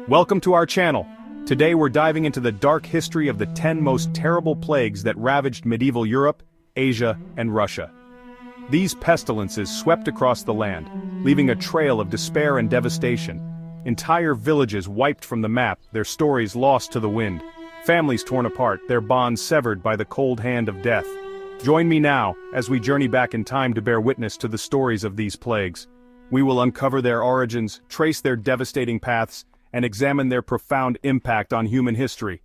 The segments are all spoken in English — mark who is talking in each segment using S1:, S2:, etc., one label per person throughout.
S1: Welcome to our channel. Today we're diving into the dark history of the 10 most terrible plagues that ravaged medieval Europe, Asia, and Russia. These pestilences swept across the land, leaving a trail of despair and devastation. Entire villages wiped from the map, their stories lost to the wind. Families torn apart, their bonds severed by the cold hand of death. Join me now, as we journey back in time to bear witness to the stories of these plagues. We will uncover their origins, trace their devastating paths, and examine their profound impact on human history.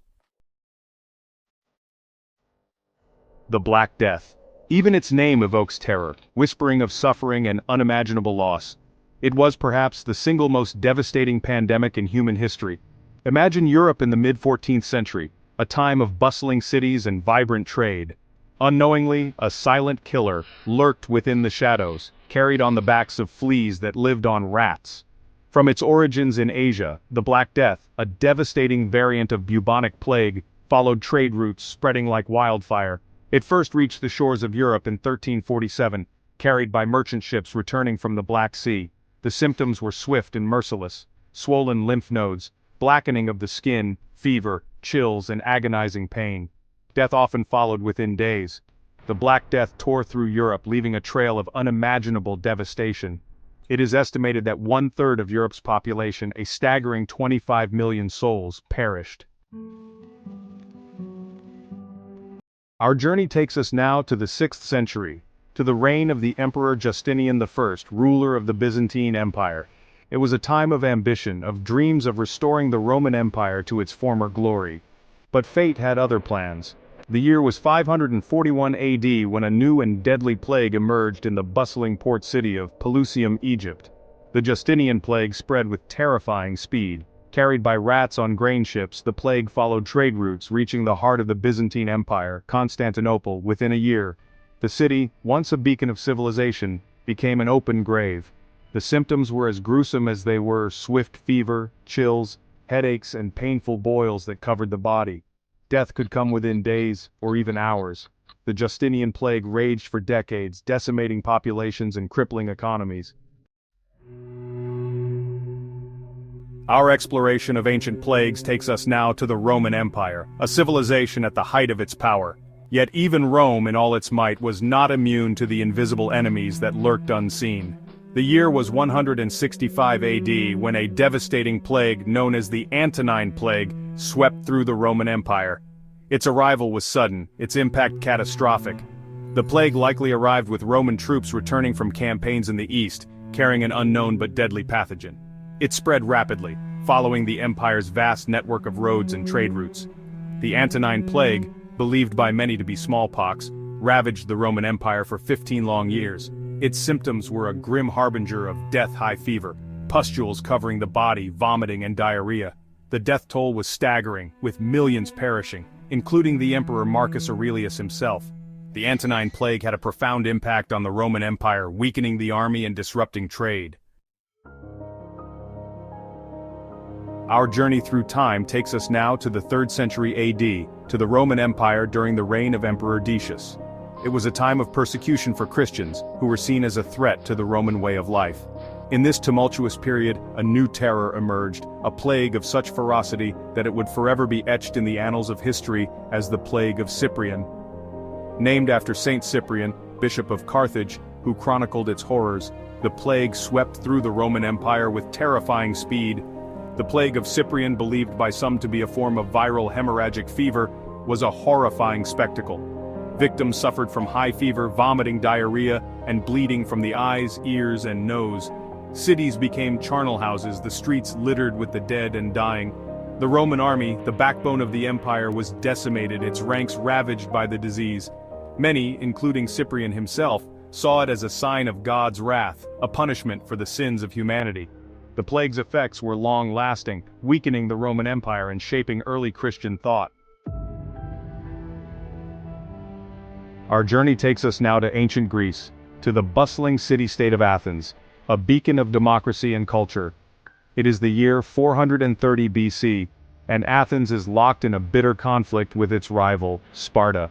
S1: The Black Death. Even its name evokes terror, whispering of suffering and unimaginable loss. It was perhaps the single most devastating pandemic in human history. Imagine Europe in the mid-14th century, a time of bustling cities and vibrant trade. Unknowingly, a silent killer lurked within the shadows, carried on the backs of fleas that lived on rats. From its origins in Asia, the Black Death, a devastating variant of bubonic plague, followed trade routes spreading like wildfire. It first reached the shores of Europe in 1347, carried by merchant ships returning from the Black Sea. The symptoms were swift and merciless: swollen lymph nodes, blackening of the skin, fever, chills, and agonizing pain. Death often followed within days. The Black Death tore through Europe, leaving a trail of unimaginable devastation. It is estimated that 1/3 of Europe's population, a staggering 25 million souls, perished. Our journey takes us now to the 6th century, to the reign of the Emperor Justinian I, ruler of the Byzantine Empire. It was a time of ambition, of dreams of restoring the Roman Empire to its former glory. But fate had other plans. The year was 541 AD when a new and deadly plague emerged in the bustling port city of Pelusium, Egypt. The Justinian plague spread with terrifying speed. Carried by rats on grain ships, the plague followed trade routes, reaching the heart of the Byzantine Empire, Constantinople, within a year. The city, once a beacon of civilization, became an open grave. The symptoms were as gruesome as they were: swift fever, chills, headaches, and painful boils that covered the body. Death could come within days, or even hours. The Justinian plague raged for decades, decimating populations and crippling economies. Our exploration of ancient plagues takes us now to the Roman Empire, a civilization at the height of its power. Yet even Rome in all its might was not immune to the invisible enemies that lurked unseen. The year was 165 AD when a devastating plague known as the Antonine Plague swept through the Roman Empire. Its arrival was sudden, its impact catastrophic. The plague likely arrived with Roman troops returning from campaigns in the east, carrying an unknown but deadly pathogen. It spread rapidly, following the empire's vast network of roads and trade routes. The Antonine Plague, believed by many to be smallpox, ravaged the Roman Empire for 15 long years. Its symptoms were a grim harbinger of death: high fever, pustules covering the body, vomiting, and diarrhea. The death toll was staggering, with millions perishing, including the Emperor Marcus Aurelius himself. The Antonine Plague had a profound impact on the Roman Empire, weakening the army and disrupting trade. Our journey through time takes us now to the 3rd century AD, to the Roman Empire during the reign of Emperor Decius. It was a time of persecution for Christians, who were seen as a threat to the Roman way of life. In this tumultuous period, a new terror emerged, a plague of such ferocity that it would forever be etched in the annals of history as the Plague of Cyprian. Named after Saint Cyprian, Bishop of Carthage, who chronicled its horrors, the plague swept through the Roman Empire with terrifying speed. The Plague of Cyprian, believed by some to be a form of viral hemorrhagic fever, was a horrifying spectacle. Victims suffered from high fever, vomiting, diarrhea, and bleeding from the eyes, ears, and nose. Cities became charnel houses, the streets littered with the dead and dying. The Roman army, the backbone of the empire, was decimated, its ranks ravaged by the disease. Many, including Cyprian himself, saw it as a sign of God's wrath, a punishment for the sins of humanity. The plague's effects were long-lasting, weakening the Roman Empire and shaping early Christian thought. Our journey takes us now to ancient Greece, to the bustling city-state of Athens, a beacon of democracy and culture. It is the year 430 BC, and Athens is locked in a bitter conflict with its rival, Sparta.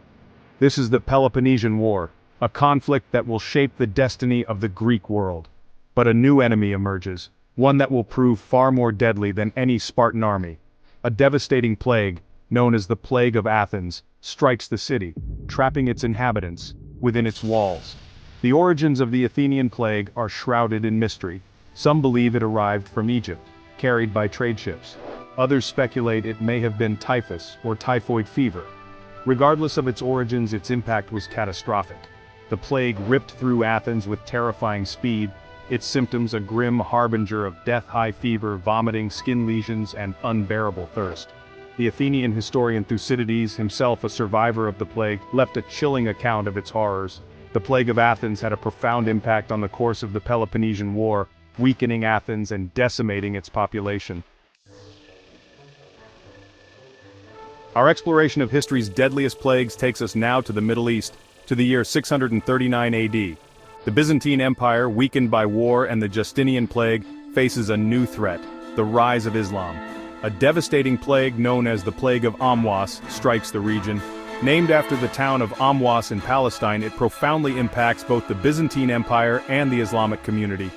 S1: This is the Peloponnesian War, a conflict that will shape the destiny of the Greek world. But a new enemy emerges. one that will prove far more deadly than any Spartan army. A devastating plague, known as the Plague of Athens, strikes the city, trapping its inhabitants within its walls. The origins of the Athenian plague are shrouded in mystery. Some believe it arrived from Egypt, carried by trade ships. Others speculate it may have been typhus or typhoid fever. Regardless of its origins, its impact was catastrophic. The plague ripped through Athens with terrifying speed, its symptoms a grim harbinger of death: high fever, vomiting, skin lesions, and unbearable thirst. The Athenian historian Thucydides, himself a survivor of the plague, left a chilling account of its horrors. The plague of Athens had a profound impact on the course of the Peloponnesian War, weakening Athens and decimating its population. Our exploration of history's deadliest plagues takes us now to the Middle East, to the year 639 AD. The Byzantine Empire, weakened by war and the Justinian plague, faces a new threat: the rise of Islam. A devastating plague known as the Plague of Amwas strikes the region. Named after the town of Amwas in Palestine, it profoundly impacts both the Byzantine Empire and the Islamic community.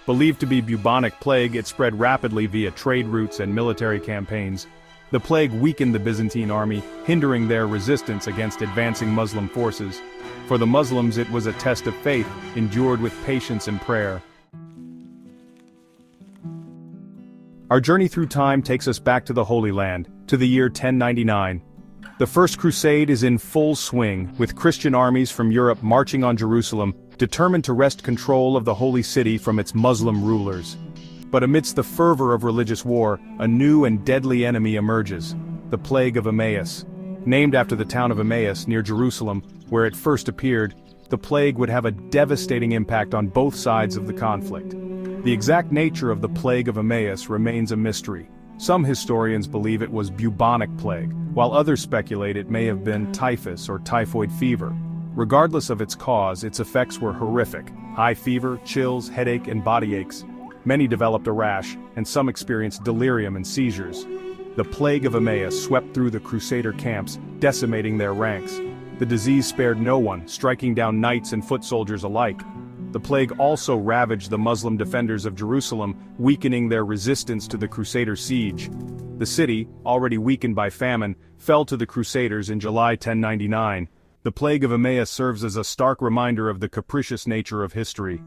S1: Believed to be bubonic plague, it spread rapidly via trade routes and military campaigns. The plague weakened the Byzantine army, hindering their resistance against advancing Muslim forces. For the Muslims, it was a test of faith, endured with patience and prayer. Our journey through time takes us back to the Holy Land, to the year 1099. The First Crusade is in full swing, with Christian armies from Europe marching on Jerusalem, determined to wrest control of the Holy City from its Muslim rulers. But amidst the fervor of religious war, a new and deadly enemy emerges: the Plague of Emmaus. Named after the town of Emmaus near Jerusalem, where it first appeared, the plague would have a devastating impact on both sides of the conflict. The exact nature of the Plague of Emmaus remains a mystery. Some historians believe it was bubonic plague, while others speculate it may have been typhus or typhoid fever. Regardless of its cause, its effects were horrific: high fever, chills, headache, and body aches. Many developed a rash, and some experienced delirium and seizures. The Plague of Emmaus swept through the Crusader camps, decimating their ranks. The disease spared no one, striking down knights and foot soldiers alike. The plague also ravaged the Muslim defenders of Jerusalem, weakening their resistance to the Crusader siege. The city, already weakened by famine, fell to the Crusaders in July 1099. The Plague of Emmaus serves as a stark reminder of the capricious nature of history.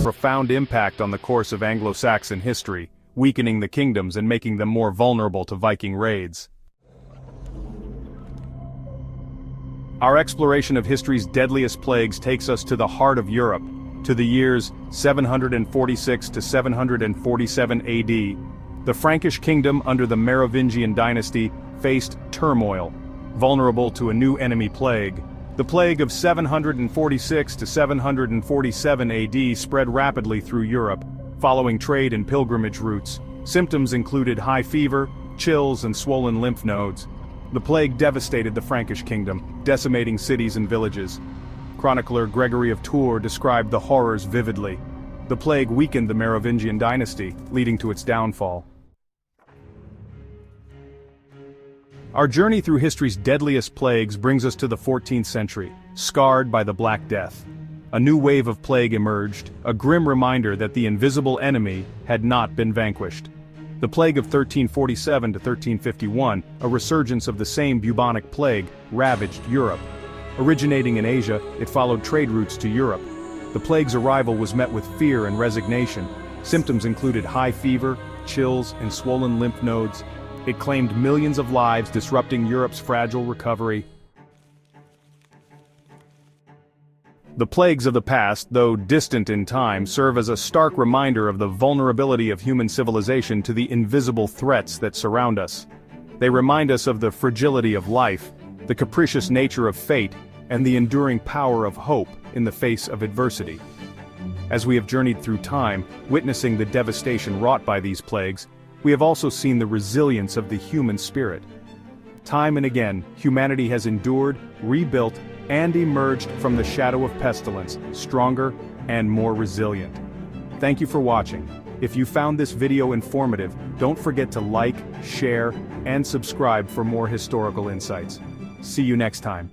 S1: Profound impact on the course of Anglo-Saxon history, weakening the kingdoms and making them more vulnerable to Viking raids. Our exploration of history's deadliest plagues takes us to the heart of Europe, to the years 746 to 747 AD. The Frankish kingdom under the Merovingian dynasty faced turmoil, vulnerable to a new enemy plague. The plague of 746 to 747 AD spread rapidly through Europe, following trade and pilgrimage routes. Symptoms included high fever, chills, and swollen lymph nodes. The plague devastated the Frankish kingdom, decimating cities and villages. Chronicler Gregory of Tours described the horrors vividly. The plague weakened the Merovingian dynasty, leading to its downfall. Our journey through history's deadliest plagues brings us to the 14th century, scarred by the Black Death. A new wave of plague emerged, a grim reminder that the invisible enemy had not been vanquished. The plague of 1347 to 1351, a resurgence of the same bubonic plague, ravaged Europe. Originating in Asia, it followed trade routes to Europe. The plague's arrival was met with fear and resignation. Symptoms included high fever, chills, and swollen lymph nodes. It claimed millions of lives, disrupting Europe's fragile recovery. The plagues of the past, though distant in time, serve as a stark reminder of the vulnerability of human civilization to the invisible threats that surround us. They remind us of the fragility of life, the capricious nature of fate, and the enduring power of hope in the face of adversity. As we have journeyed through time, witnessing the devastation wrought by these plagues, we have also seen the resilience of the human spirit. Time and again, humanity has endured, rebuilt, and emerged from the shadow of pestilence, stronger and more resilient. Thank you for watching. If you found this video informative, don't forget to like, share, and subscribe for more historical insights. See you next time.